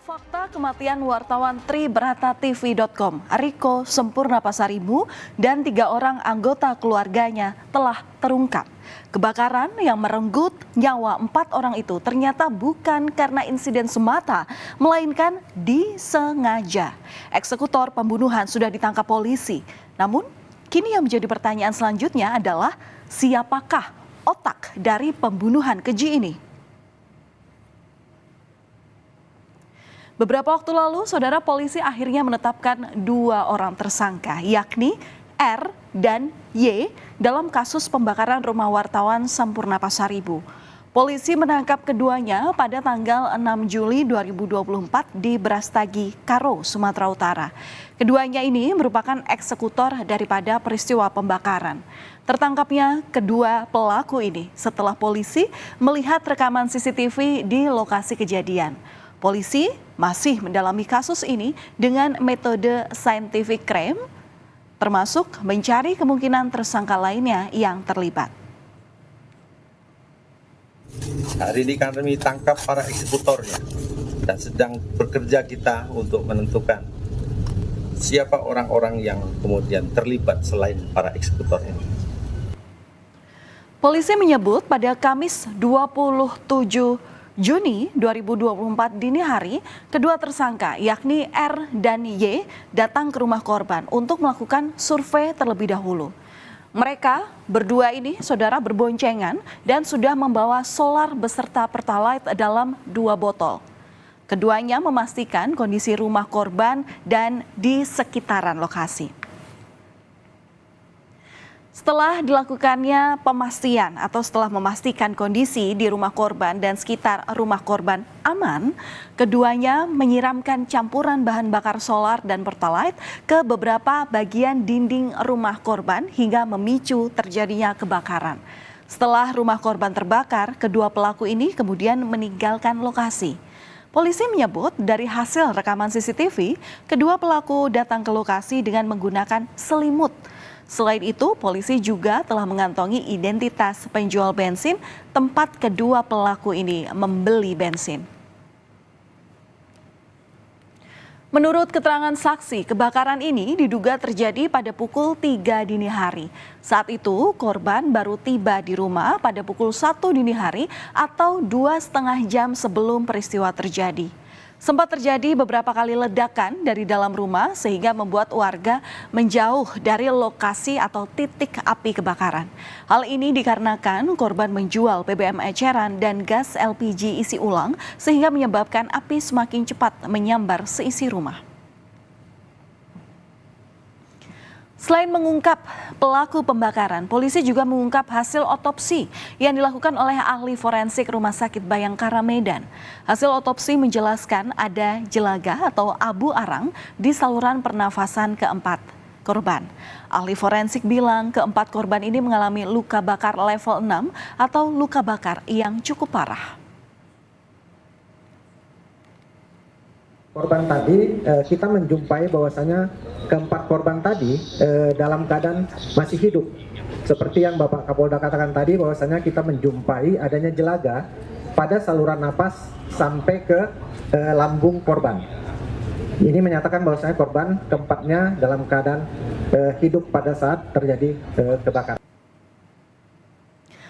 Fakta kematian wartawan tribrata.tv.com, Riko Sempurna Pasaribu, dan 3 orang anggota keluarganya telah terungkap. Kebakaran yang merenggut nyawa 4 orang itu ternyata bukan karena insiden semata, melainkan disengaja. Eksekutor pembunuhan sudah ditangkap polisi. Namun, kini yang menjadi pertanyaan selanjutnya adalah siapakah otak dari pembunuhan keji ini? Beberapa waktu lalu, saudara, polisi akhirnya menetapkan 2 orang tersangka, yakni R dan Y, dalam kasus pembakaran rumah wartawan Sempurna Pasaribu. Polisi menangkap keduanya pada tanggal 6 Juli 2024 di Brastagi, Karo, Sumatera Utara. Keduanya ini merupakan eksekutor daripada peristiwa pembakaran. Tertangkapnya kedua pelaku ini setelah polisi melihat rekaman CCTV di lokasi kejadian. Polisi masih mendalami kasus ini dengan metode scientific crime, termasuk mencari kemungkinan tersangka lainnya yang terlibat. Hari ini kami tangkap para eksekutornya dan sedang bekerja kita untuk menentukan siapa orang-orang yang kemudian terlibat selain para eksekutor ini. Polisi menyebut pada Kamis 27 Juni 2024 dini hari, kedua tersangka yakni R dan Y datang ke rumah korban untuk melakukan survei terlebih dahulu. Mereka berdua ini, saudara, berboncengan dan sudah membawa solar beserta pertalite dalam 2 botol. Keduanya memastikan kondisi rumah korban dan di sekitaran lokasi. Setelah dilakukannya pemastian atau setelah memastikan kondisi di rumah korban dan sekitar rumah korban aman, keduanya menyiramkan campuran bahan bakar solar dan pertalite ke beberapa bagian dinding rumah korban hingga memicu terjadinya kebakaran. Setelah rumah korban terbakar, kedua pelaku ini kemudian meninggalkan lokasi. Polisi menyebut dari hasil rekaman CCTV, kedua pelaku datang ke lokasi dengan menggunakan selimut. Selain itu, polisi juga telah mengantongi identitas penjual bensin tempat kedua pelaku ini membeli bensin. Menurut keterangan saksi, kebakaran ini diduga terjadi pada pukul 3 dini hari. Saat itu, korban baru tiba di rumah pada pukul 1 dini hari atau 2,5 jam sebelum peristiwa terjadi. Sempat terjadi beberapa kali ledakan dari dalam rumah sehingga membuat warga menjauh dari lokasi atau titik api kebakaran. Hal ini dikarenakan korban menjual BBM eceran dan gas LPG isi ulang sehingga menyebabkan api semakin cepat menyambar seisi rumah. Selain mengungkap pelaku pembakaran, polisi juga mengungkap hasil otopsi yang dilakukan oleh ahli forensik Rumah Sakit Bayangkara Medan. Hasil otopsi menjelaskan ada jelaga atau abu arang di saluran pernafasan keempat korban. Ahli forensik bilang keempat korban ini mengalami luka bakar level 6 atau luka bakar yang cukup parah. Korban tadi kita menjumpai bahwasanya keempat korban tadi dalam keadaan masih hidup. Seperti yang Bapak Kapolda katakan tadi bahwasanya kita menjumpai adanya jelaga pada saluran napas sampai ke lambung korban. Ini menyatakan bahwasanya korban keempatnya dalam keadaan hidup pada saat terjadi kebakaran.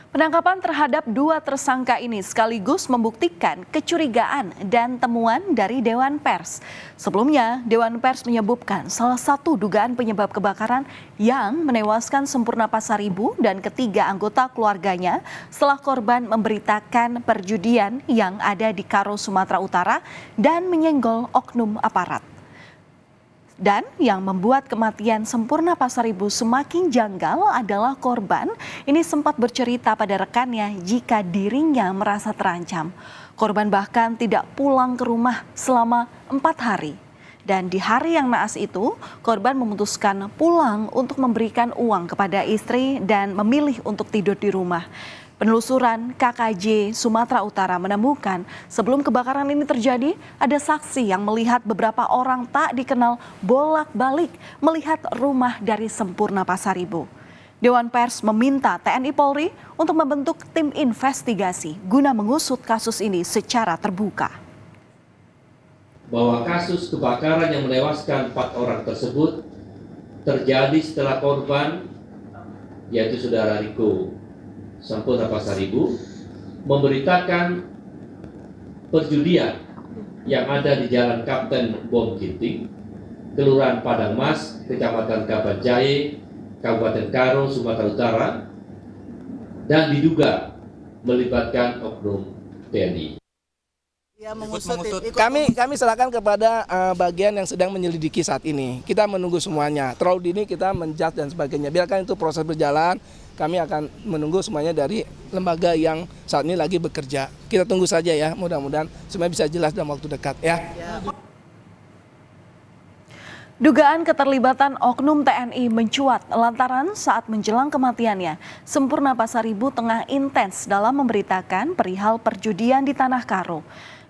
Penangkapan terhadap 2 tersangka ini sekaligus membuktikan kecurigaan dan temuan dari Dewan Pers. Sebelumnya, Dewan Pers menyebutkan salah satu dugaan penyebab kebakaran yang menewaskan Sempurna Pasaribu dan ketiga anggota keluarganya setelah korban memberitakan perjudian yang ada di Karo, Sumatera Utara dan menyenggol oknum aparat. Dan yang membuat kematian Sempurna Pasaribu semakin janggal adalah korban ini sempat bercerita pada rekannya jika dirinya merasa terancam. Korban bahkan tidak pulang ke rumah selama 4 hari. Dan di hari yang naas itu, korban memutuskan pulang untuk memberikan uang kepada istri dan memilih untuk tidur di rumah. Penelusuran KKJ Sumatera Utara menemukan sebelum kebakaran ini terjadi, ada saksi yang melihat beberapa orang tak dikenal bolak-balik melihat rumah dari Sempurna Pasaribu. Dewan Pers meminta TNI Polri untuk membentuk tim investigasi guna mengusut kasus ini secara terbuka. bahwa kasus kebakaran yang menewaskan 4 orang tersebut terjadi setelah korban, yaitu saudara Riko Sampurna Pasaribu, memberitakan perjudian yang ada di Jalan Kapten Bom Ginting, Kelurahan Padang Mas, Kecamatan Kabanjahe, Kabupaten Karo, Sumatera Utara, dan diduga melibatkan oknum TNI. Kami serahkan kepada bagian yang sedang menyelidiki saat ini. Kita menunggu semuanya. Terlalu dini kita menjudge dan sebagainya. Biarkan itu proses berjalan. Kami akan menunggu semuanya dari lembaga yang saat ini lagi bekerja. Kita tunggu saja ya. Mudah-mudahan semuanya bisa jelas dalam waktu dekat ya. Dugaan keterlibatan oknum TNI mencuat lantaran saat menjelang kematiannya, Sempurna Pasaribu tengah intens dalam memberitakan perihal perjudian di Tanah Karo.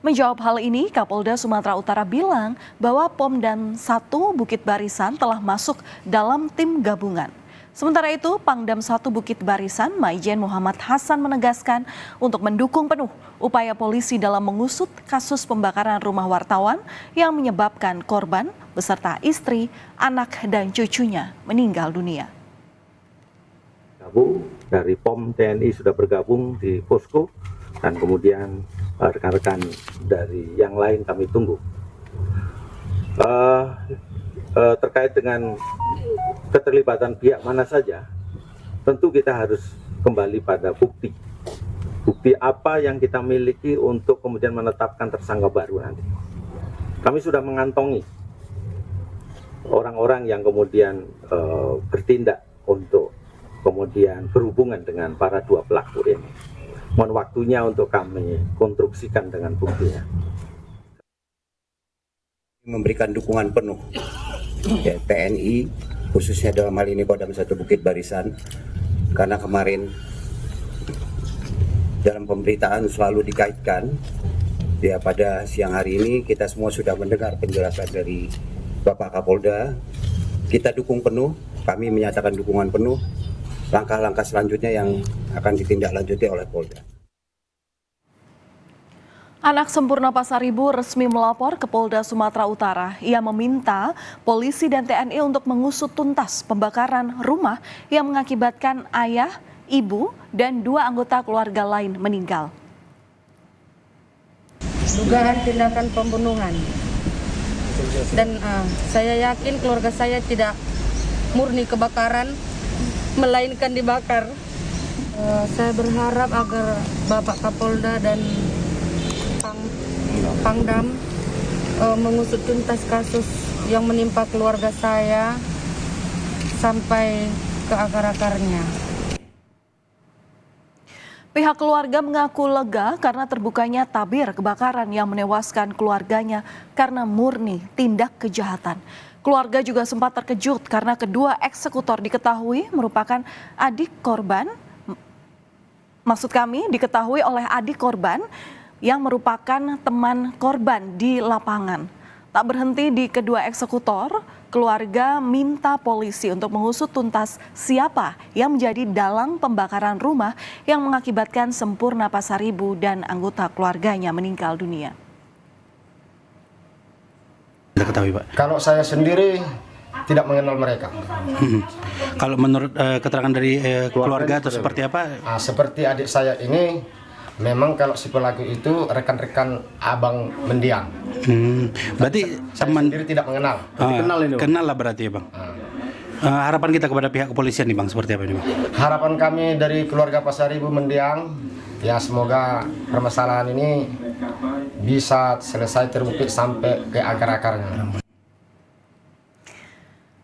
Menjawab hal ini, Kapolda Sumatera Utara bilang bahwa Pomdam 1 Bukit Barisan telah masuk dalam tim gabungan. Sementara itu, Pangdam 1 Bukit Barisan, Maijen Muhammad Hasan menegaskan untuk mendukung penuh upaya polisi dalam mengusut kasus pembakaran rumah wartawan yang menyebabkan korban beserta istri, anak, dan cucunya meninggal dunia. Dari POM TNI sudah bergabung di posko, dan kemudian rekan-rekan dari yang lain kami tunggu. Terkait dengan keterlibatan pihak mana saja, tentu kita harus kembali pada bukti. Bukti apa yang kita miliki untuk kemudian menetapkan tersangka baru nanti. Kami sudah mengantongi orang-orang yang kemudian bertindak untuk kemudian berhubungan dengan para 2 pelaku ini. Mohon waktunya untuk kami konstruksikan dengan buktinya. Memberikan dukungan penuh ya, TNI, khususnya dalam hal ini Kodam 1 Bukit Barisan, karena kemarin dalam pemberitaan selalu dikaitkan ya, pada siang hari ini kita semua sudah mendengar penjelasan dari Bapak Kapolda. Kita dukung penuh, kami menyatakan dukungan penuh langkah-langkah selanjutnya yang akan ditindaklanjuti oleh Polda. Anak Sempurna Pasaribu resmi melapor ke Polda Sumatera Utara. Ia meminta polisi dan TNI untuk mengusut tuntas pembakaran rumah yang mengakibatkan ayah, ibu, dan 2 anggota keluarga lain meninggal. Dugaan tindakan pembunuhan. Dan saya yakin keluarga saya tidak murni kebakaran, melainkan dibakar. Saya berharap agar Bapak Kapolda dan Pangdam mengusut tuntas kasus yang menimpa keluarga saya sampai ke akar-akarnya. Pihak keluarga mengaku lega karena terbukanya tabir kebakaran yang menewaskan keluarganya karena murni tindak kejahatan. Keluarga juga sempat terkejut karena kedua eksekutor diketahui merupakan adik korban. Maksud kami diketahui oleh adik korban yang merupakan teman korban di lapangan. Tak berhenti di kedua eksekutor, keluarga minta polisi untuk mengusut tuntas siapa yang menjadi dalang pembakaran rumah yang mengakibatkan Sempurna Pasaribu dan anggota keluarganya meninggal dunia. Ketahui, Pak. Kalau saya sendiri tidak mengenal mereka. Kalau menurut keterangan dari keluarga atau seperti apa? Seperti adik saya ini, memang kalau si pelaku itu rekan-rekan abang mendiang. Berarti saya teman sendiri tidak mengenal. Kenal lah berarti ya, Bang. Harapan kita kepada pihak kepolisian nih, Bang, seperti apa ini, Bang? Harapan kami dari keluarga Pasaribu mendiang, ya semoga permasalahan ini bisa selesai terbukti sampai ke akar-akarnya.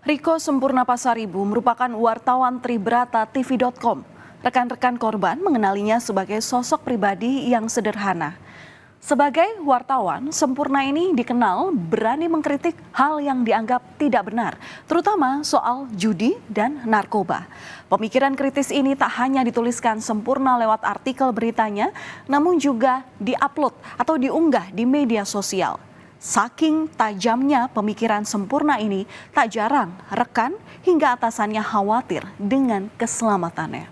Riko Sempurna Pasaribu merupakan wartawan Tribrata TV.com. Rekan-rekan korban mengenalinya sebagai sosok pribadi yang sederhana. Sebagai wartawan, Sempurna ini dikenal berani mengkritik hal yang dianggap tidak benar, terutama soal judi dan narkoba. Pemikiran kritis ini tak hanya dituliskan Sempurna lewat artikel beritanya, namun juga diupload atau diunggah di media sosial. Saking tajamnya pemikiran Sempurna ini, tak jarang rekan hingga atasannya khawatir dengan keselamatannya.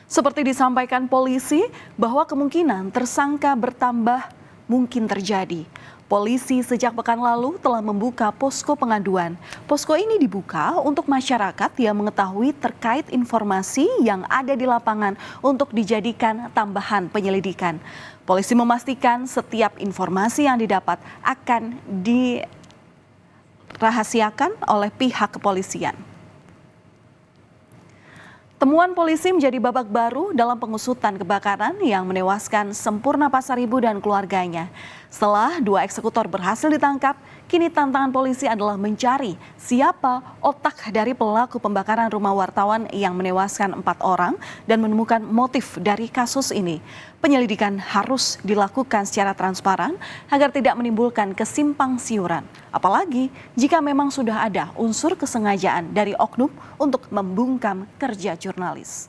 Seperti disampaikan polisi bahwa kemungkinan tersangka bertambah mungkin terjadi. Polisi sejak pekan lalu telah membuka posko pengaduan. Posko ini dibuka untuk masyarakat yang mengetahui terkait informasi yang ada di lapangan untuk dijadikan tambahan penyelidikan. Polisi memastikan setiap informasi yang didapat akan dirahasiakan oleh pihak kepolisian. Temuan polisi menjadi babak baru dalam pengusutan kebakaran yang menewaskan Sempurna Pasaribu dan keluarganya. Setelah 2 eksekutor berhasil ditangkap, kini tantangan polisi adalah mencari siapa otak dari pelaku pembakaran rumah wartawan yang menewaskan 4 orang dan menemukan motif dari kasus ini. Penyelidikan harus dilakukan secara transparan agar tidak menimbulkan kesimpang siuran. Apalagi jika memang sudah ada unsur kesengajaan dari oknum untuk membungkam kerja jurnalis.